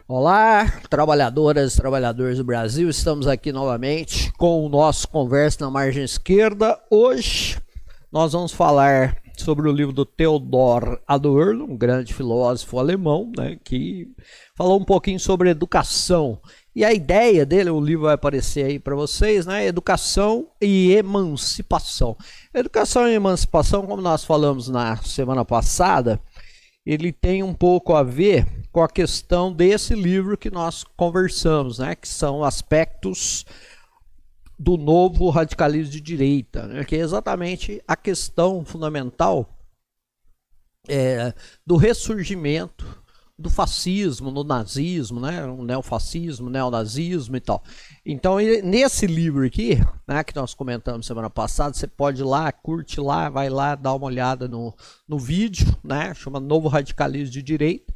Olá, trabalhadoras e trabalhadores do Brasil, estamos aqui novamente com o nosso Conversa na Margem Esquerda. Hoje nós vamos falar sobre o livro do Theodor Adorno, um grande filósofo alemão, né, que falou um pouquinho sobre educação. E a ideia dele, o livro vai aparecer aí para vocês, né, educação e emancipação. Educação e emancipação, como nós falamos na semana passada, ele tem um pouco a ver com a questão desse livro que nós conversamos, né, que são aspectos do novo radicalismo de direita, né, que é exatamente a questão fundamental do ressurgimento do fascismo, do nazismo, né, o neofascismo, neonazismo e tal. Então, nesse livro aqui, né, que nós comentamos semana passada, você pode ir lá, curte lá, vai lá, dá uma olhada no vídeo, né, chama Novo Radicalismo de Direita,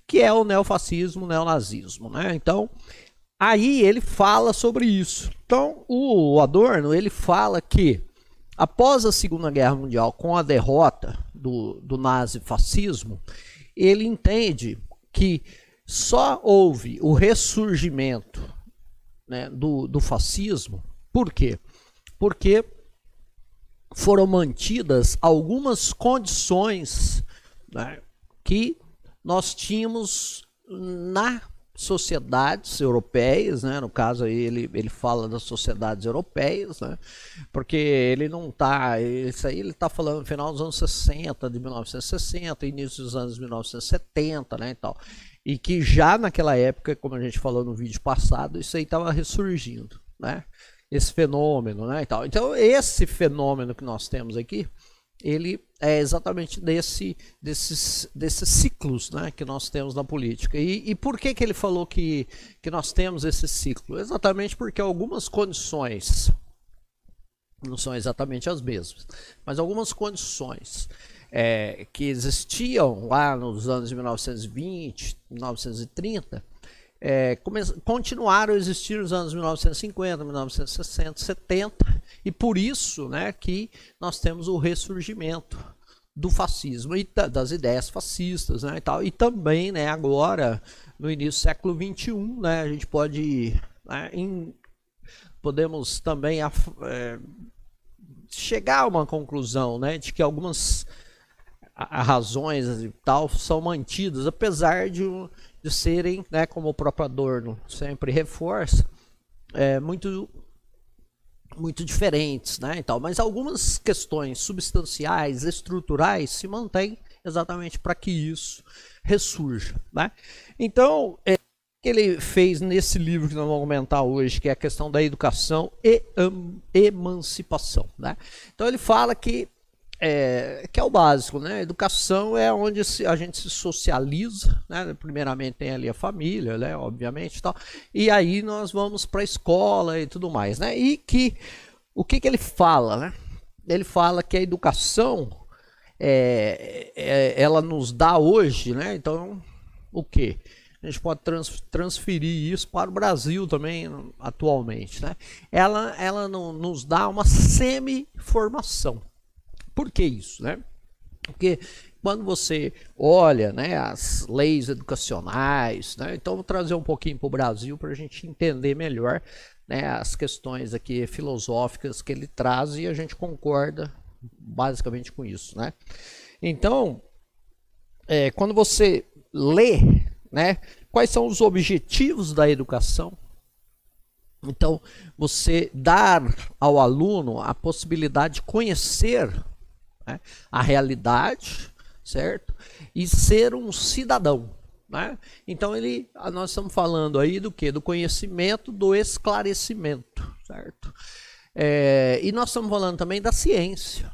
que é o neofascismo, o neonazismo, né. Então, aí ele fala sobre isso. Então, o Adorno, ele fala que após a Segunda Guerra Mundial, com a derrota do nazifascismo, ele entende que só houve o ressurgimento, né, do fascismo. Por quê? Porque foram mantidas algumas condições, né, que nós tínhamos na sociedades europeias, né? No caso aí ele fala das sociedades europeias, né? Porque ele não está, isso aí ele está falando no final dos anos 60, de 1960, início dos anos 1970, né, e tal. E que já naquela época, como a gente falou no vídeo passado, isso aí estava ressurgindo, né? Esse fenômeno, né, e tal. Então esse fenômeno que nós temos aqui, ele é exatamente desses ciclos, né, que nós temos na política. E por que ele falou que nós temos esse ciclo? Exatamente porque algumas condições, não são exatamente as mesmas, mas algumas condições que existiam lá nos anos de 1920, 1930, continuaram a existir nos anos 1950, 1960, 70, e por isso, né, que nós temos o ressurgimento do fascismo e das ideias fascistas, né, e tal. E também, né, agora, no início do século XXI, né, a gente pode, né, podemos também chegar a uma conclusão, né, de que algumas razões e tal são mantidas, apesar de serem, né, como o próprio Adorno sempre reforça, muito diferentes, né, e tal. Mas algumas questões substanciais, estruturais, se mantêm exatamente para que isso ressurja, né? Então, o que ele fez nesse livro que nós vamos comentar hoje, que é a questão da educação e emancipação, né? Então ele fala que é o básico, né? A educação é onde a gente se socializa, né? Primeiramente tem ali a família, né? Obviamente, tal. E aí nós vamos para a escola e tudo mais, né? E o que ele fala, né? Ele fala que a educação ela nos dá hoje, né? Então, o que? A gente pode transferir isso para o Brasil também atualmente, né? Ela nos dá uma semi-formação. Por que isso, né? Porque quando você olha, né, as leis educacionais, né, então vou trazer um pouquinho para o Brasil para a gente entender melhor, né, as questões aqui filosóficas que ele traz, e a gente concorda basicamente com isso, né? Então, quando você lê, né, quais são os objetivos da educação, então você dar ao aluno a possibilidade de conhecer, né, a realidade, certo? E ser um cidadão, né? Então nós estamos falando aí do que? Do conhecimento, do esclarecimento, certo? E nós estamos falando também da ciência,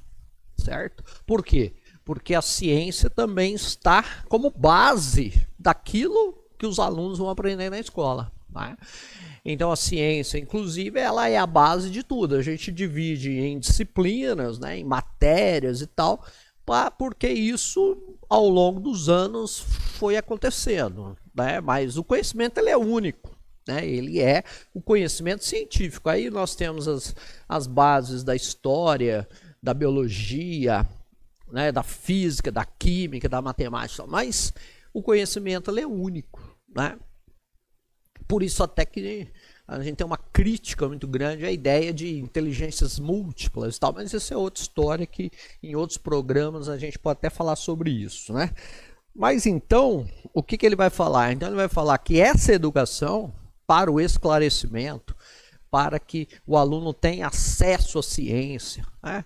certo? Por quê? Porque a ciência também está como base daquilo que os alunos vão aprender na escola, né? Então a ciência, inclusive, ela é a base de tudo. A gente divide em disciplinas, né, em matérias e tal, porque isso ao longo dos anos foi acontecendo, né? Mas o conhecimento ele é único, né? Ele é o conhecimento científico. Aí nós temos as bases da história, da biologia, né? Da física, da química, da matemática, mas o conhecimento ele é único, né? Por isso até que a gente tem uma crítica muito grande à ideia de inteligências múltiplas e tal, mas isso é outra história que em outros programas a gente pode até falar sobre isso, né? Mas então, o que ele vai falar? Então ele vai falar que essa educação para o esclarecimento, para que o aluno tenha acesso à ciência, né,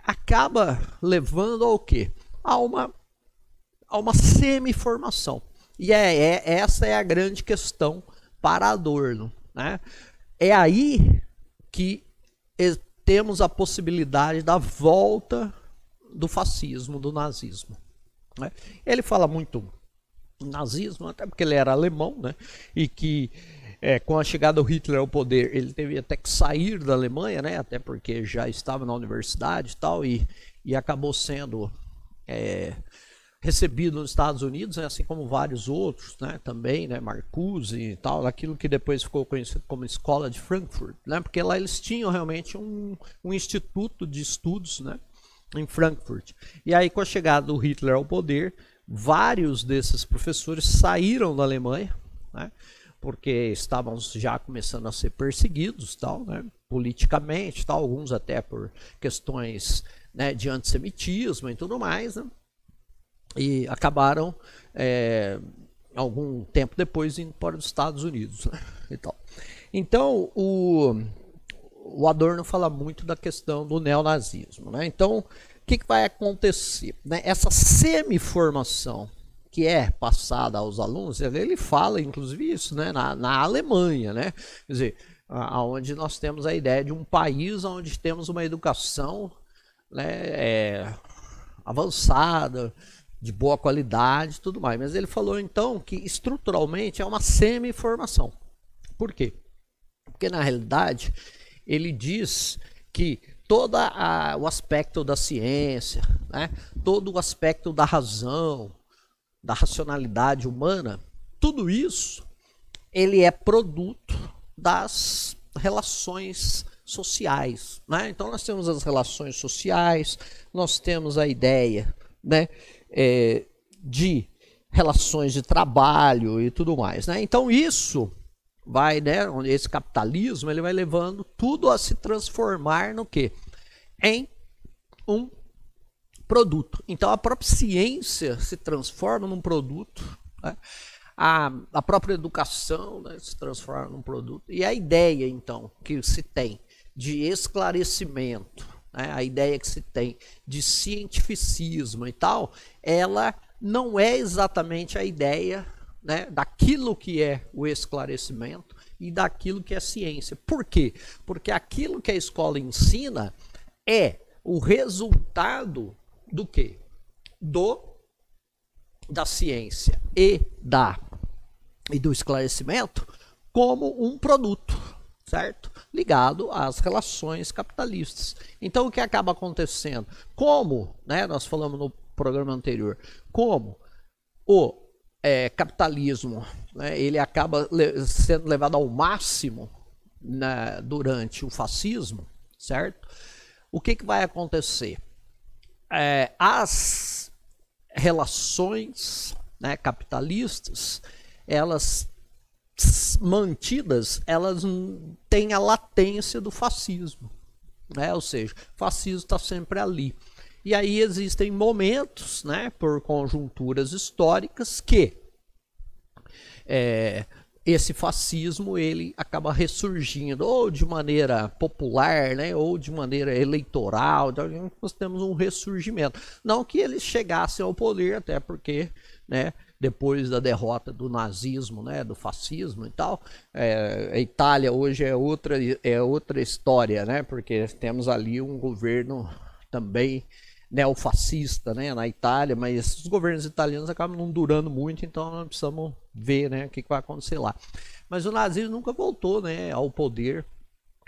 acaba levando ao quê? A uma semi-formação. E essa é a grande questão para Adorno, né? É aí que temos a possibilidade da volta do fascismo, do nazismo, né? Ele fala muito nazismo, até porque ele era alemão, né? E que com a chegada do Hitler ao poder, ele teve até que sair da Alemanha, né? Até porque já estava na universidade e tal, e acabou sendo recebido nos Estados Unidos, né? Assim como vários outros, né? Também, né? Marcuse e tal, aquilo que depois ficou conhecido como Escola de Frankfurt, né? Porque lá eles tinham realmente um instituto de estudos, né? Em Frankfurt. E aí, com a chegada do Hitler ao poder, vários desses professores saíram da Alemanha, né? Porque estavam já começando a ser perseguidos, tal, né? Politicamente, tal, alguns até por questões, né, de antissemitismo e tudo mais, né? E acabaram, algum tempo depois, indo para os Estados Unidos, né? E tal. Então, o Adorno fala muito da questão do neonazismo, né? Então, o que vai acontecer, né? Essa semi-formação que é passada aos alunos, ele fala inclusive isso, né? Na Alemanha, né? Quer dizer, onde nós temos a ideia de um país onde temos uma educação, né, avançada, de boa qualidade e tudo mais. Mas ele falou então que estruturalmente é uma semi-formação. Por quê? Porque na realidade ele diz que todo o aspecto da ciência, né, todo o aspecto da razão, da racionalidade humana, tudo isso ele é produto das relações sociais, né? Então nós temos as relações sociais, nós temos a ideia, né, de relações de trabalho e tudo mais, né? Então isso vai, né, esse capitalismo ele vai levando tudo a se transformar no quê? Em um produto. Então a própria ciência se transforma num produto, né? A própria educação, né, se transforma num produto. E a ideia então que se tem de esclarecimento, né, a ideia que se tem de cientificismo e tal, ela não é exatamente a ideia, né, daquilo que é o esclarecimento e daquilo que é ciência. Por quê? Porque aquilo que a escola ensina é o resultado do quê? Da ciência e do esclarecimento como um produto, certo? Ligado às relações capitalistas. Então o que acaba acontecendo? Como, né, nós falamos no programa anterior, como o capitalismo, né, ele acaba sendo levado ao máximo, né, durante o fascismo, certo? O que vai acontecer? As relações, né, capitalistas, elas mantidas, elas têm a latência do fascismo, né? Ou seja, o fascismo está sempre ali. E aí existem momentos, né, por conjunturas históricas que esse fascismo ele acaba ressurgindo ou de maneira popular, né, ou de maneira eleitoral. Então nós temos um ressurgimento. Não que eles chegassem ao poder, até porque, né, depois da derrota do nazismo, né, do fascismo e tal, a Itália hoje é outra história, né, porque temos ali um governo também neofascista, né, na Itália, mas os governos italianos acabam não durando muito, então nós precisamos ver, né, o que vai acontecer lá. Mas o nazismo nunca voltou, né, ao poder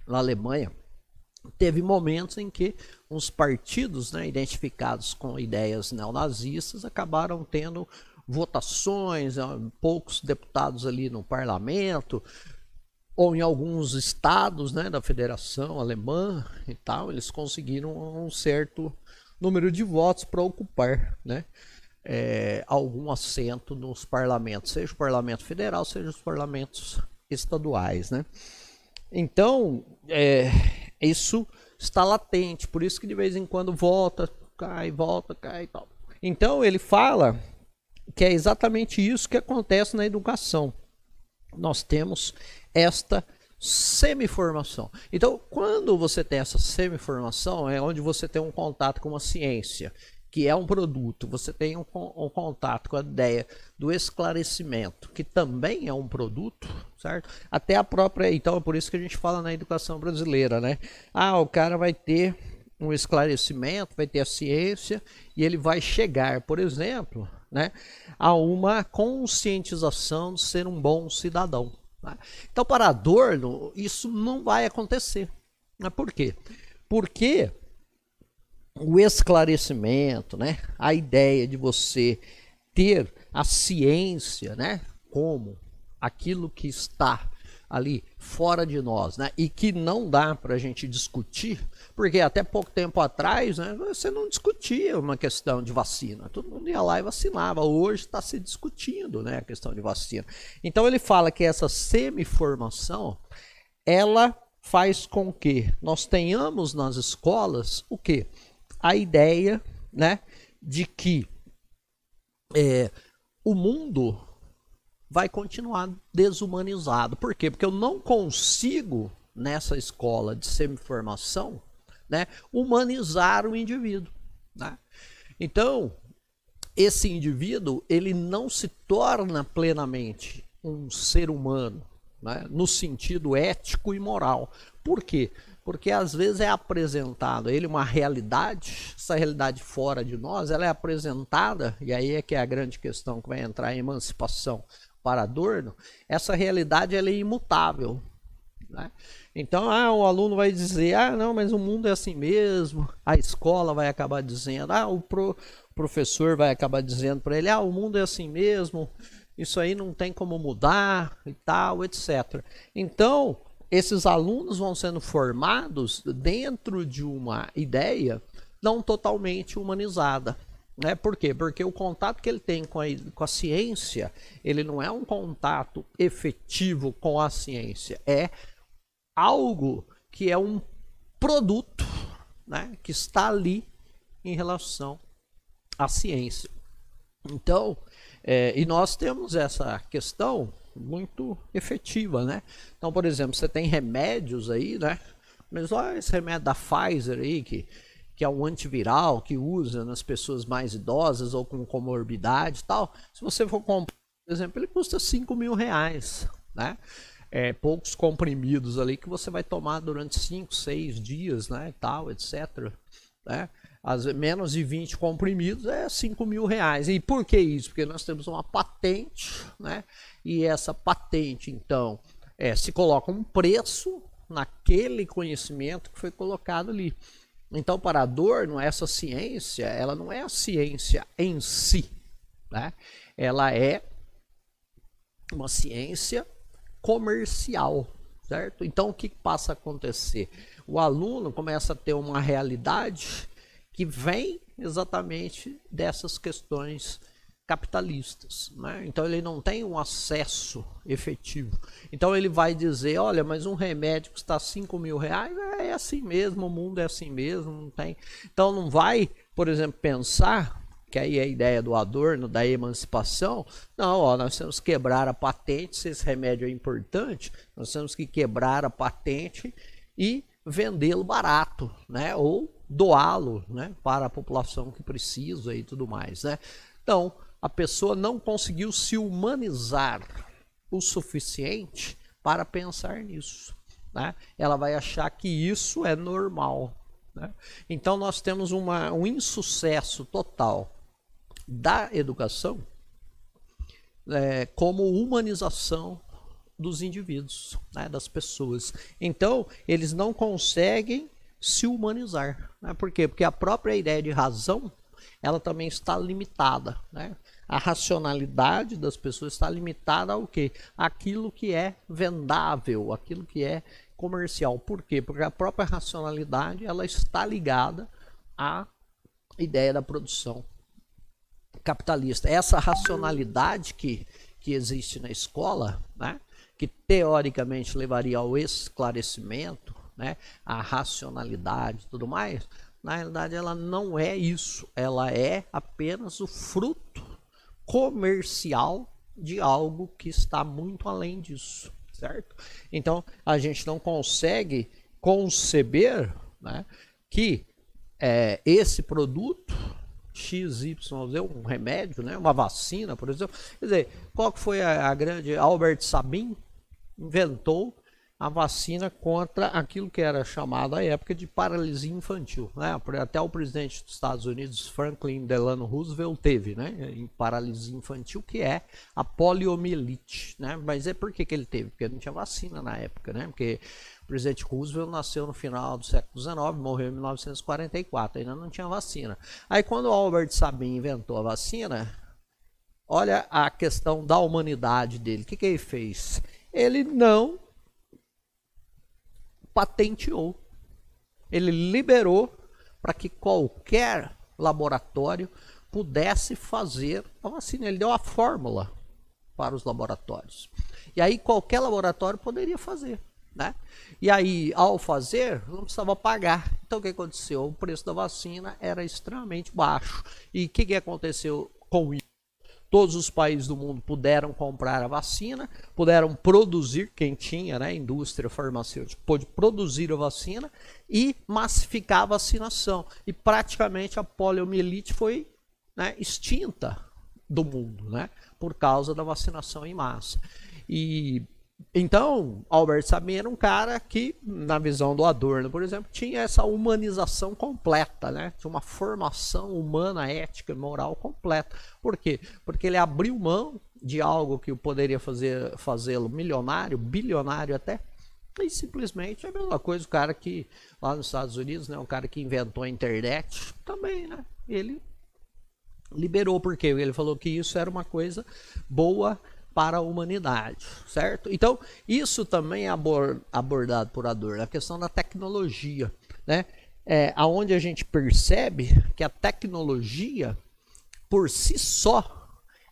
na Alemanha. Teve momentos em que uns partidos, né, identificados com ideias neonazistas acabaram tendo votações, poucos deputados ali no parlamento, ou em alguns estados, né, da Federação Alemã e tal, eles conseguiram um certo número de votos para ocupar, né, algum assento nos parlamentos, seja o parlamento federal, seja os parlamentos estaduais, né. Então, isso está latente, por isso que de vez em quando volta, cai e tal. Então, ele fala que é exatamente isso que acontece na educação. Nós temos esta semiformação. Então, quando você tem essa semiformação, é onde você tem um contato com uma ciência, que é um produto, você tem um contato com a ideia do esclarecimento, que também é um produto, certo? Até a própria, então é por isso que a gente fala na educação brasileira, né? O cara vai ter um esclarecimento, vai ter a ciência, e ele vai chegar, por exemplo, né, a uma conscientização de ser um bom cidadão. Né? Então, para Adorno, isso não vai acontecer. Por quê? Porque o esclarecimento, né, a ideia de você ter a ciência, né, como aquilo que está ali fora de nós, né, e que não dá para a gente discutir, porque até pouco tempo atrás, né, você não discutia uma questão de vacina, todo mundo ia lá e vacinava. Hoje está se discutindo, né, a questão de vacina. Então ele fala que essa semiformação, ela faz com que nós tenhamos nas escolas o quê? A ideia, né, de que o mundo vai continuar desumanizado. Por quê? Porque eu não consigo, nessa escola de semiformação, né, humanizar o indivíduo. Né? Então, esse indivíduo, ele não se torna plenamente um ser humano, né, no sentido ético e moral. Por quê? Porque às vezes é apresentado a ele uma realidade, essa realidade fora de nós, ela é apresentada, e aí é que é a grande questão que vai entrar a emancipação para Adorno, essa realidade ela é imutável. Né? Então, o aluno vai dizer, não, mas o mundo é assim mesmo, a escola vai acabar dizendo, o professor vai acabar dizendo para ele, o mundo é assim mesmo, isso aí não tem como mudar e tal, etc. Então, esses alunos vão sendo formados dentro de uma ideia não totalmente humanizada. Né? Por quê? Porque o contato que ele tem com a ciência, ele não é um contato efetivo com a ciência, é algo que é um produto, né, que está ali em relação à ciência. Então, e nós temos essa questão muito efetiva, né? Então, por exemplo, você tem remédios aí, né? Mas olha esse remédio da Pfizer aí, que é um antiviral, que usa nas pessoas mais idosas ou com comorbidade e tal. Se você for comprar, por exemplo, ele custa R$5.000, né? Poucos comprimidos ali que você vai tomar durante 5, 6 dias, né? E tal, etc. Né? Menos de 20 comprimidos é R$5.000. E por que isso? Porque nós temos uma patente, né? E essa patente, então, se coloca um preço naquele conhecimento que foi colocado ali. Então, para Adorno, essa ciência, ela não é a ciência em si, né? Ela é uma ciência comercial, certo? Então, o que passa a acontecer? O aluno começa a ter uma realidade que vem exatamente dessas questões capitalistas, né? Então ele não tem um acesso efetivo. Então ele vai dizer, olha, mas um remédio que está R$5.000 é assim mesmo, o mundo é assim mesmo, não tem. Então não vai, por exemplo, pensar que aí é a ideia do Adorno, da emancipação. Não, nós temos que quebrar a patente, se esse remédio é importante, nós temos que quebrar a patente e vendê-lo barato, né? Ou doá-lo, né, para a população que precisa e tudo mais, né? Então, a pessoa não conseguiu se humanizar o suficiente para pensar nisso, né? Ela vai achar que isso é normal, né? Então nós temos um insucesso total da educação como humanização dos indivíduos, né, das pessoas. Então eles não conseguem se humanizar, né? Por quê? Porque a própria ideia de razão, ela também está limitada, né? A racionalidade das pessoas está limitada ao quê? Aquilo que é vendável, aquilo que é comercial. Por quê? Porque a própria racionalidade ela está ligada à ideia da produção capitalista. Essa racionalidade que existe na escola, né, que teoricamente levaria ao esclarecimento, né, a racionalidade e tudo mais, na realidade ela não é isso, ela é apenas o fruto comercial de algo que está muito além disso, certo? Então a gente não consegue conceber, né, que esse produto XYZ, um remédio, né, uma vacina, por exemplo. Quer dizer, qual que foi a grande... Albert Sabin inventou a vacina contra aquilo que era chamado à época de paralisia infantil, né? Até o presidente dos Estados Unidos, Franklin Delano Roosevelt, teve, né, em paralisia infantil, que é a poliomielite, né? Mas por que ele teve? Porque não tinha vacina na época, né? Porque o presidente Roosevelt nasceu no final do século XIX, morreu em 1944, ainda não tinha vacina. Aí quando o Albert Sabin inventou a vacina, olha a questão da humanidade dele. O que ele fez? Ele não patenteou. Ele liberou para que qualquer laboratório pudesse fazer a vacina. Ele deu a fórmula para os laboratórios. E aí qualquer laboratório poderia fazer, né? E aí, ao fazer, não precisava pagar. Então o que aconteceu? O preço da vacina era extremamente baixo. E o que aconteceu com isso? Todos os países do mundo puderam comprar a vacina, puderam produzir, quem tinha, né, indústria farmacêutica, pôde produzir a vacina e massificar a vacinação. E praticamente a poliomielite foi, né, extinta do mundo, né, por causa da vacinação em massa. E então, Albert Sabin era um cara que, na visão do Adorno, por exemplo, tinha essa humanização completa, né? Tinha uma formação humana, ética e moral completa. Por quê? Porque ele abriu mão de algo que poderia fazê-lo milionário, bilionário até, e simplesmente é a mesma coisa o cara que, lá nos Estados Unidos, né, o cara que inventou a internet, também, né? Ele liberou, porque ele falou que isso era uma coisa boa para a humanidade, certo? Então, isso também é abordado por Adorno, a questão da tecnologia, né? Aonde a gente percebe que a tecnologia, por si só,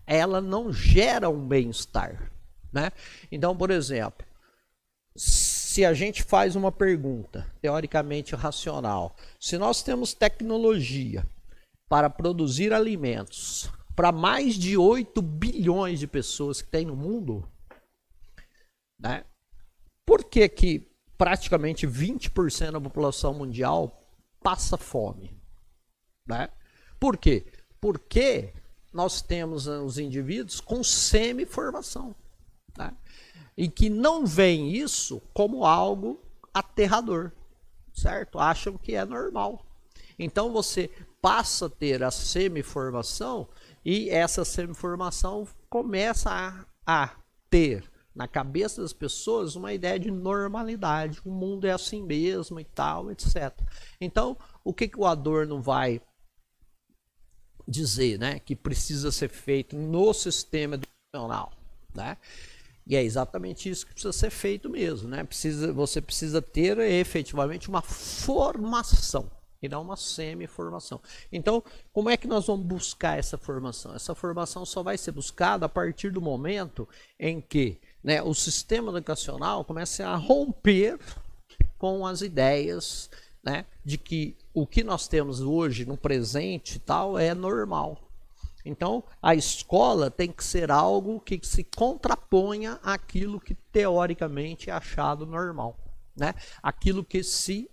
ela não gera um bem-estar, né? Então, por exemplo, se a gente faz uma pergunta teoricamente racional, se nós temos tecnologia para produzir alimentos para mais de 8 bilhões de pessoas que tem no mundo, né? Por que praticamente 20% da população mundial passa fome, né? Por quê? Porque nós temos os indivíduos com semi-formação, né? E que não veem isso como algo aterrador, certo? Acham que é normal. Então você passa a ter a semi-formação e essa semi-formação começa a ter na cabeça das pessoas uma ideia de normalidade. O mundo é assim mesmo e tal, etc. Então, o que o Adorno vai dizer, né, que precisa ser feito no sistema educacional, né? E é exatamente isso que precisa ser feito mesmo, né? Você precisa ter efetivamente uma formação e não uma semi-formação. Então, como é que nós vamos buscar essa formação? Essa formação só vai ser buscada a partir do momento em que, né, o sistema educacional comece a romper com as ideias, né, de que o que nós temos hoje no presente e tal é normal. Então, a escola tem que ser algo que se contraponha àquilo que teoricamente é achado normal, né? Aquilo que se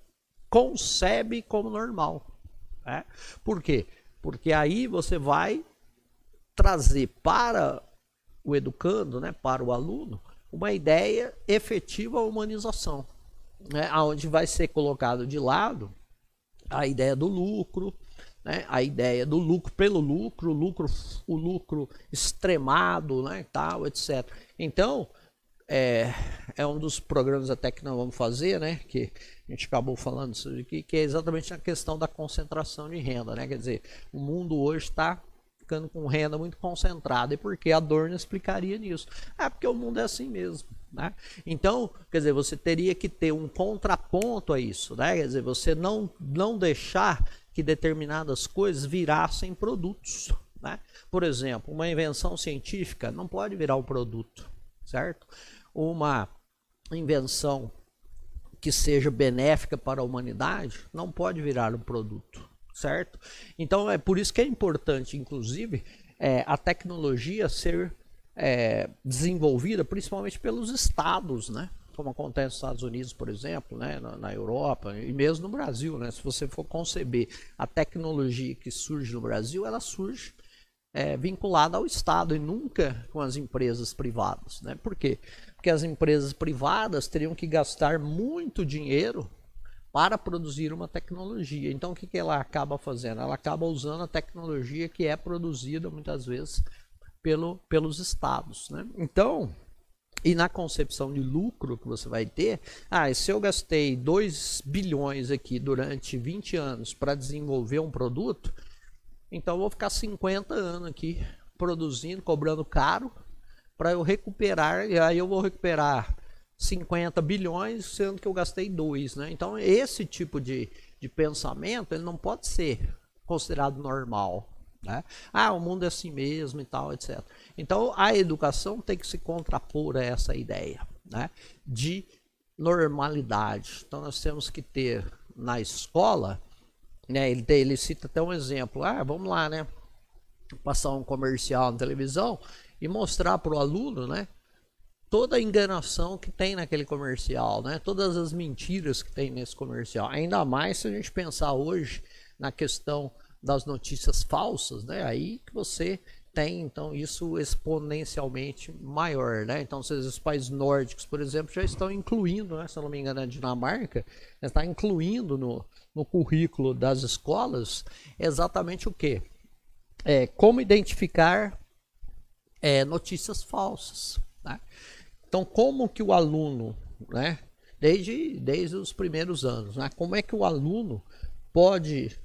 concebe como normal, né? Por quê? Porque aí você vai trazer para o educando, né, para o aluno, uma ideia efetiva humanização, né, onde vai ser colocado de lado a ideia do lucro, né, a ideia do lucro pelo lucro, o lucro extremado, né, tal, etc. Então, é um dos programas até que nós vamos fazer, né, que a gente acabou falando isso aqui, que é exatamente a questão da concentração de renda, né? Quer dizer, o mundo hoje está ficando com renda muito concentrada. E por que Adorno explicaria nisso? Porque o mundo é assim mesmo, né? Então, quer dizer, você teria que ter um contraponto a isso, né? Quer dizer, você não deixar que determinadas coisas virassem produtos, né? Por exemplo, uma invenção científica não pode virar um produto, certo? Uma invenção que seja benéfica para a humanidade não pode virar um produto, certo? Então é por isso que é importante, inclusive, a tecnologia ser desenvolvida principalmente pelos estados, né? Como acontece nos Estados Unidos, por exemplo, né? na Europa e mesmo no Brasil, né? Se você for conceber a tecnologia que surge no Brasil, ela surge vinculada ao Estado e nunca com as empresas privadas, né? Por quê? Porque as empresas privadas teriam que gastar muito dinheiro para produzir uma tecnologia. Então o que ela acaba fazendo? Ela acaba usando a tecnologia que é produzida muitas vezes pelos estados, né? Então, e na concepção de lucro que você vai ter, se eu gastei 2 bilhões aqui durante 20 anos para desenvolver um produto, então eu vou ficar 50 anos aqui produzindo, cobrando caro, para eu recuperar, e aí eu vou recuperar 50 bilhões, sendo que eu gastei 2, né? Então esse tipo de pensamento, ele não pode ser considerado normal, né? O mundo é assim mesmo e tal, etc. Então a educação tem que se contrapor a essa ideia, né, de normalidade. Então nós temos que ter na escola, né, ele cita até um exemplo, vamos lá, né, passar um comercial na televisão e mostrar para o aluno, né, toda a enganação que tem naquele comercial, né, todas as mentiras que tem nesse comercial. Ainda mais se a gente pensar hoje na questão das notícias falsas, né, aí que você tem então isso exponencialmente maior, né? Então os países nórdicos, por exemplo, já estão incluindo, né, se eu não me engano, a Dinamarca está incluindo no currículo das escolas exatamente o que? Como identificar notícias falsas, né? Então como que o aluno, né, desde os primeiros anos, né, como é que o aluno pode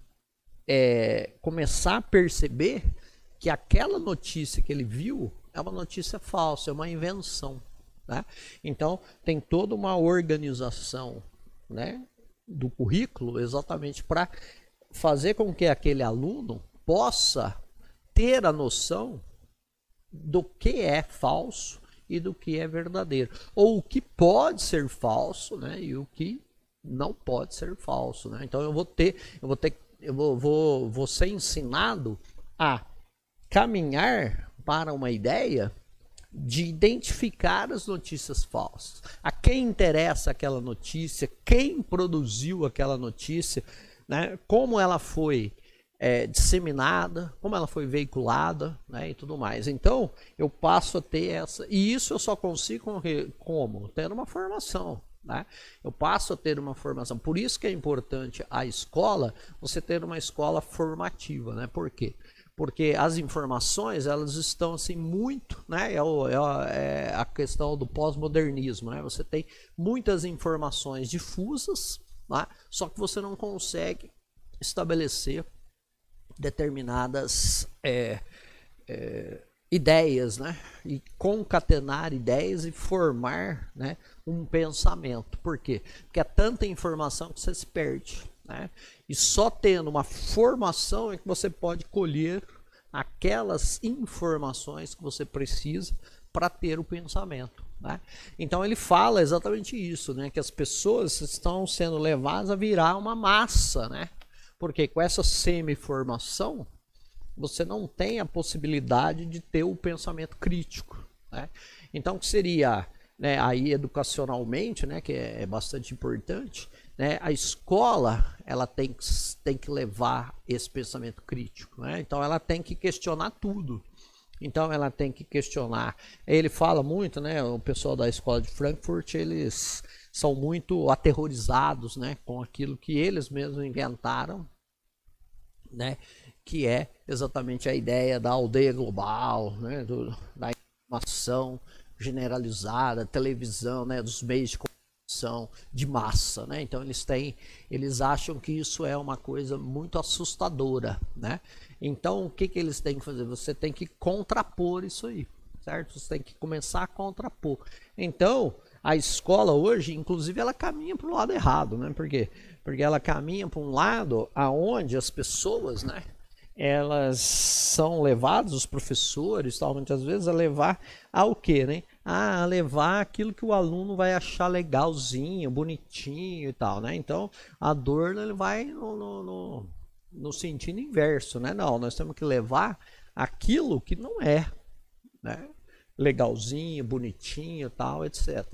começar a perceber que aquela notícia que ele viu é uma notícia falsa, é uma invenção, né? Então tem toda uma organização, né, do currículo exatamente para fazer com que aquele aluno possa ter a noção do que é falso e do que é verdadeiro, ou o que pode ser falso, né, e o que não pode ser falso, né? Então eu vou ser ensinado a caminhar para uma ideia de identificar as notícias falsas, a quem interessa aquela notícia, quem produziu aquela notícia, né, como ela foi disseminada, como ela foi veiculada, né, e tudo mais. Então eu passo a ter essa, e isso eu só consigo como? Tendo uma formação, né? Eu passo a ter uma formação. Por isso que é importante a escola, você ter uma escola formativa, né? Por quê? Porque as informações, elas estão assim muito, né? É a questão do pós-modernismo, né? Você tem muitas informações difusas, né? Só que você não consegue estabelecer determinadas ideias, né? E concatenar ideias e formar, né, um pensamento. Por quê? Porque é tanta informação que você se perde, né? E só tendo uma formação é que você pode colher aquelas informações que você precisa para ter o pensamento, né? Então ele fala exatamente isso, né? Que as pessoas estão sendo levadas a virar uma massa, né? Porque com essa semi-formação você não tem a possibilidade de ter o pensamento crítico, né? Então que seria, né, aí educacionalmente, né, que é bastante importante, né, a escola ela tem que levar esse pensamento crítico, né? Então ela tem que questionar tudo. Então ela tem que questionar. Ele fala muito, né, o pessoal da escola de Frankfurt, eles são muito aterrorizados, né, com aquilo que eles mesmos inventaram, né, que é exatamente a ideia da aldeia global, né, da informação generalizada, televisão, né, dos meios de comunicação competição de massa, né? Então eles acham que isso é uma coisa muito assustadora, né? Então o que eles têm que fazer? Você tem que contrapor isso aí, certo? Você tem que começar a contrapor. Então a escola hoje, inclusive, ela caminha para o lado errado, né? Por quê? Porque ela caminha para um lado aonde as pessoas, né? Elas são levadas, os professores, tal, muitas vezes, a levar ao quê, né? A levar aquilo que o aluno vai achar legalzinho, bonitinho e tal, né? Então, a dor ele vai no sentido inverso, né? Não, nós temos que levar aquilo que não é, né? Legalzinho, bonitinho, tal, etc.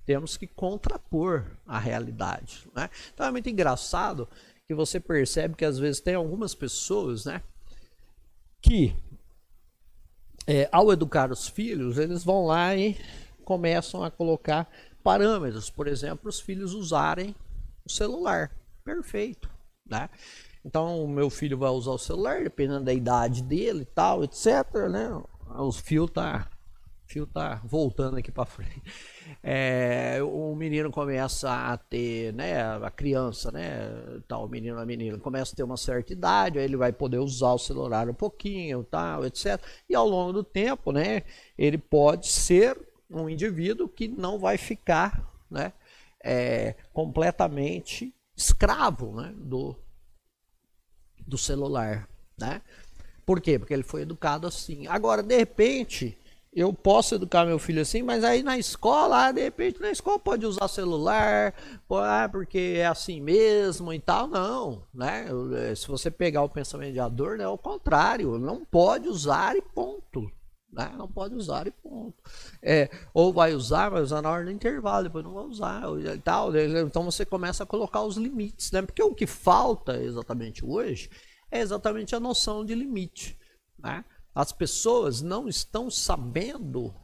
Temos que contrapor a realidade, né? Então, é muito engraçado que você percebe que às vezes tem algumas pessoas, né, que ao educar os filhos, eles vão lá e começam a colocar parâmetros, por exemplo, os filhos usarem o celular. Perfeito, né? Então, o meu filho vai usar o celular, dependendo da idade dele e tal, etc, né? O fio tá voltando aqui para frente. O menino começa a ter, né, a criança, né, tal, o menino, a menina começa a ter uma certa idade, aí ele vai poder usar o celular um pouquinho, tal, etc. E ao longo do tempo, né, ele pode ser um indivíduo que não vai ficar, né, completamente escravo, né, do celular, né? Por quê? Porque ele foi educado assim. Agora, de repente, eu posso educar meu filho assim, mas aí na escola, de repente, na escola pode usar celular, porque é assim mesmo e tal. Não, né? Se você pegar o pensamento de Adorno, é o contrário. Não pode usar e ponto. Né? Não pode usar e ponto. Ou vai usar na hora do intervalo, depois não vai usar e tal. Então você começa a colocar os limites, né? Porque o que falta exatamente hoje é exatamente a noção de limite, né? As pessoas não estão sabendo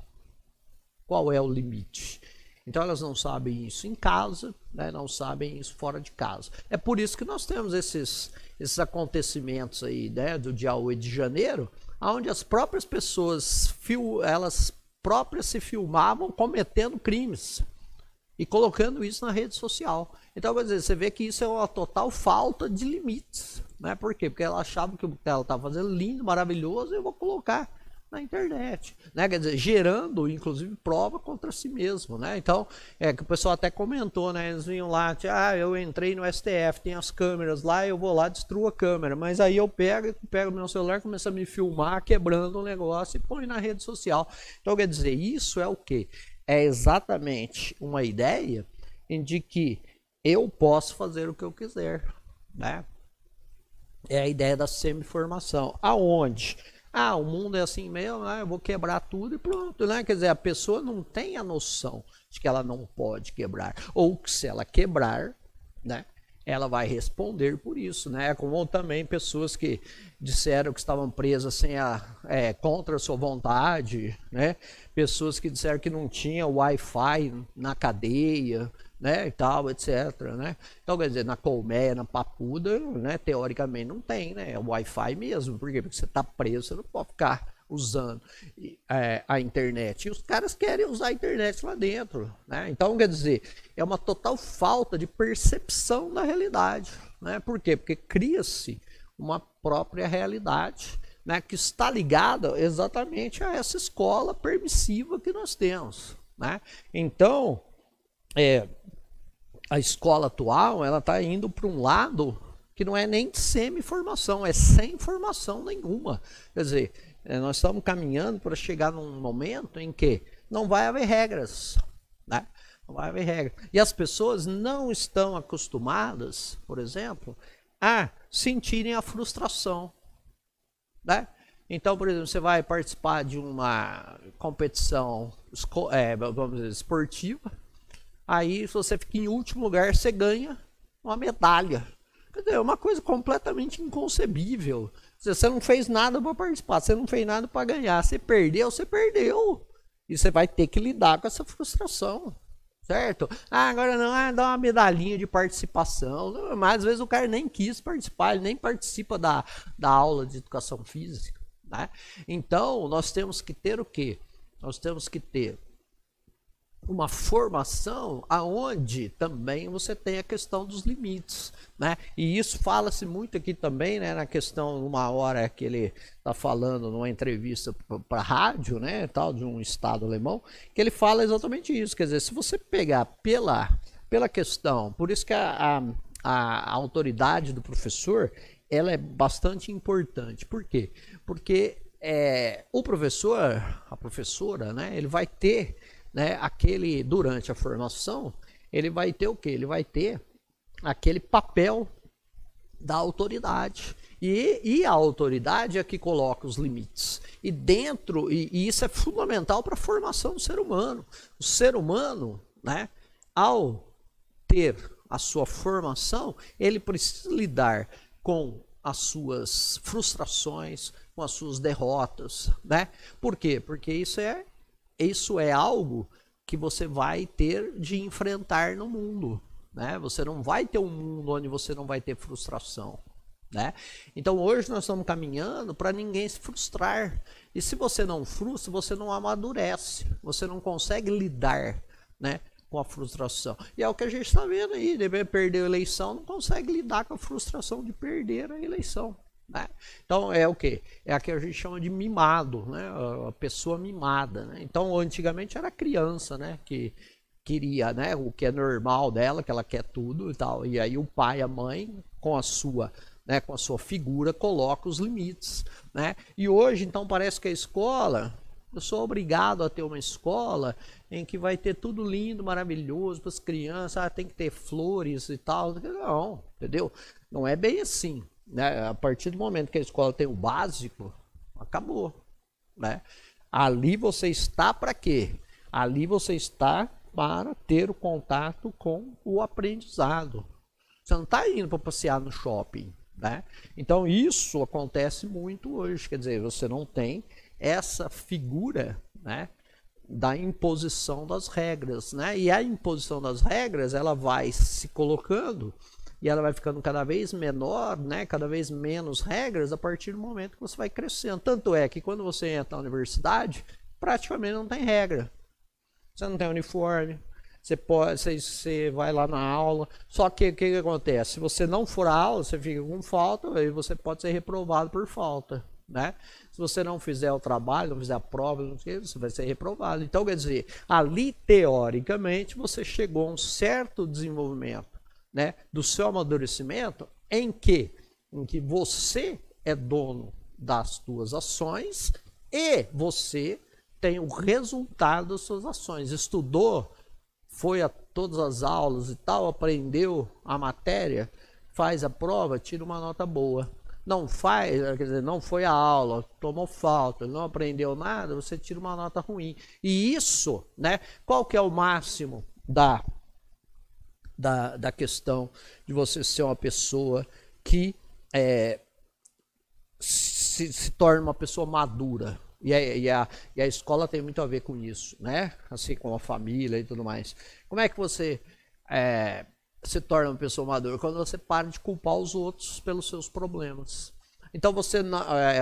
qual é o limite. Então elas não sabem isso em casa, né? Não sabem isso fora de casa. É por isso que nós temos esses acontecimentos aí, né? Do dia 8 de janeiro, onde as próprias pessoas, elas próprias se filmavam cometendo crimes e colocando isso na rede social. Então, quer dizer, você vê que isso é uma total falta de limites, né? Por quê? Porque ela achava que o que ela estava fazendo lindo, maravilhoso, eu vou colocar na internet, né? Quer dizer, gerando, inclusive, prova contra si mesmo, né? Então, que o pessoal até comentou, né? Eles vinham lá, eu entrei no STF, tem as câmeras lá, eu vou lá, destruo a câmera, mas aí eu pego meu celular, começo a me filmar, quebrando o negócio e põe na rede social. Então, quer dizer, isso é o quê? É exatamente uma ideia de que eu posso fazer o que eu quiser, né? É a ideia da semi-informação. Aonde? O mundo é assim mesmo, né? Eu vou quebrar tudo e pronto, né? Quer dizer, a pessoa não tem a noção de que ela não pode quebrar. Ou que se ela quebrar, né? Ela vai responder por isso, né? Como também pessoas que disseram que estavam presas contra a sua vontade, né? Pessoas que disseram que não tinha Wi-Fi na cadeia, né, e tal, etc, né? Então, quer dizer, na colmeia, na papuda, né, teoricamente não tem, né? É o Wi-Fi mesmo. Por quê? Porque você está preso, você não pode ficar usando a internet. E os caras querem usar a internet lá dentro, né? Então, quer dizer, é uma total falta de percepção da realidade, né? Por quê? Porque cria-se uma própria realidade, né, que está ligada exatamente a essa escola permissiva que nós temos, né? Então, a escola atual, ela está indo para um lado que não é nem semi-formação, é sem formação nenhuma. Quer dizer, nós estamos caminhando para chegar num momento em que não vai haver regras, né? Não vai haver regras. E as pessoas não estão acostumadas, por exemplo, a sentirem a frustração, né? Então, por exemplo, você vai participar de uma competição vamos dizer, esportiva. Aí, se você fica em último lugar, você ganha uma medalha. Quer dizer, é uma coisa completamente inconcebível. Você não fez nada para participar, você não fez nada para ganhar. Você perdeu, você perdeu. E você vai ter que lidar com essa frustração, certo? Agora não, dá uma medalhinha de participação. Mas às vezes o cara nem quis participar, ele nem participa da aula de educação física, né? Então, nós temos que ter o quê? Nós temos que ter uma formação aonde também você tem a questão dos limites, né? E isso fala-se muito aqui também, né, na questão, uma hora que ele está falando numa entrevista para rádio, né, tal, de um estado alemão, que ele fala exatamente isso. Quer dizer, se você pegar pela questão, por isso que a autoridade do professor, ela é bastante importante. Por quê? Porque o professor, a professora, né, ele vai ter, né, durante a formação, ele vai ter o quê? Ele vai ter aquele papel da autoridade. E a autoridade é que coloca os limites. E isso é fundamental para a formação do ser humano. O ser humano, né, ao ter a sua formação, ele precisa lidar com as suas frustrações, com as suas derrotas, né? Por quê? Porque isso é algo que você vai ter de enfrentar no mundo, né? Você não vai ter um mundo onde você não vai ter frustração, né? Então hoje nós estamos caminhando para ninguém se frustrar. E se você não frustra, você não amadurece, você não consegue lidar, né, com a frustração. E é o que a gente está vendo aí, deve perder a eleição, não consegue lidar com a frustração de perder a eleição, né? Então é o que? É a que a gente chama de mimado, né? A pessoa mimada, né? Então antigamente era a criança, né, que queria, né, o que é normal dela, que ela quer tudo e tal. E aí o pai, a mãe, com a sua figura, coloca os limites, né? E hoje então parece que a escola, eu sou obrigado a ter uma escola em que vai ter tudo lindo, maravilhoso para as crianças, tem que ter flores e tal. Não, entendeu? Não é bem assim, né? A partir do momento que a escola tem o básico, acabou, né? Ali você está para quê? Ali você está para ter o contato com o aprendizado. Você não está indo para passear no shopping, né? Então isso acontece muito hoje, quer dizer, você não tem essa figura, né, da imposição das regras, né? E a imposição das regras, ela vai se colocando e ela vai ficando cada vez menor, né? Cada vez menos regras a partir do momento que você vai crescendo. Tanto é que quando você entra na universidade, praticamente não tem regra. Você não tem uniforme, você vai lá na aula, só que o que acontece? Se você não for à aula, você fica com falta, aí você pode ser reprovado por falta, né? Se você não fizer o trabalho, não fizer a prova, não sei, você vai ser reprovado. Então, quer dizer, ali teoricamente você chegou a um certo desenvolvimento, né, do seu amadurecimento, em que você é dono das suas ações e você tem o resultado das suas ações. Estudou, foi a todas as aulas e tal, aprendeu a matéria, faz a prova, tira uma nota boa. Não faz, quer dizer, não foi a aula, tomou falta, não aprendeu nada, você tira uma nota ruim. E isso, né? Qual que é o máximo da questão de você ser uma pessoa que se torna uma pessoa madura? E a escola tem muito a ver com isso, né? Assim como a família e tudo mais. Como é que você se torna uma pessoa madura? Quando você para de culpar os outros pelos seus problemas. Então você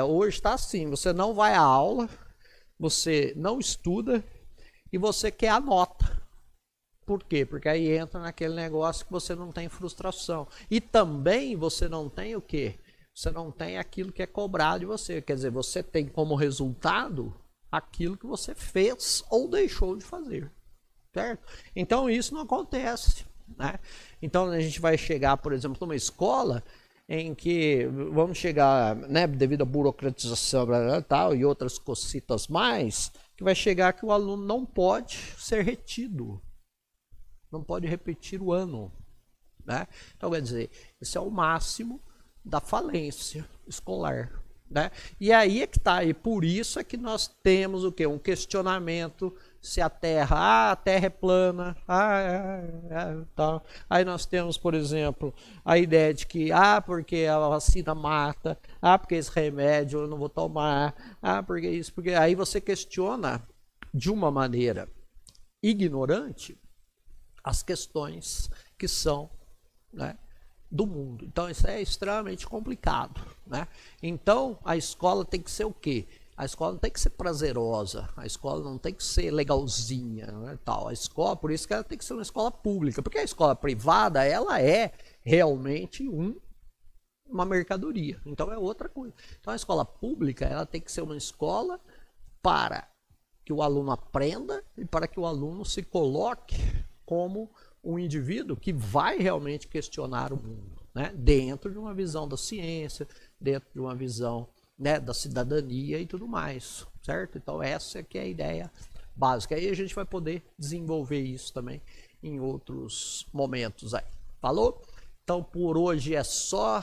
hoje está assim, você não vai à aula, você não estuda e você quer a nota. Por quê? Porque aí entra naquele negócio que você não tem frustração. E também você não tem o quê? Você não tem aquilo que é cobrado de você. Quer dizer, você tem como resultado aquilo que você fez ou deixou de fazer. Certo? Então isso não acontece, né? Então a gente vai chegar, por exemplo, numa escola em que vamos chegar, né, devido à burocratização tal, e outras cositas mais, que vai chegar que o aluno não pode ser retido. Não pode repetir o ano, né? Então, quer dizer, esse é o máximo da falência escolar, né? E aí é que tá, e por isso é que nós temos o quê? Um questionamento se a Terra é plana, tal. Aí nós temos, por exemplo, a ideia de que, porque a vacina mata, porque esse remédio eu não vou tomar, porque isso, porque aí você questiona de uma maneira ignorante as questões que são, né, do mundo. Então isso é extremamente complicado, né? Então a escola tem que ser o quê? A escola não tem que ser prazerosa, a escola não tem que ser legalzinha, né, tal. A escola, por isso que ela tem que ser uma escola pública, porque a escola privada, ela é realmente uma mercadoria, então é outra coisa. Então a escola pública, ela tem que ser uma escola para que o aluno aprenda e para que o aluno se coloque como um indivíduo que vai realmente questionar o mundo, né, dentro de uma visão da ciência, dentro de uma visão, né, da cidadania e tudo mais, certo? Então essa que é a ideia básica. Aí a gente vai poder desenvolver isso também em outros momentos aí. Falou? Então por hoje é só,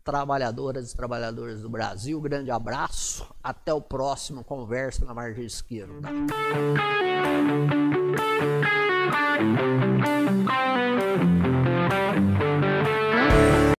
trabalhadoras e trabalhadores do Brasil. Grande abraço. Até o próximo Conversa na Margem Esquerda.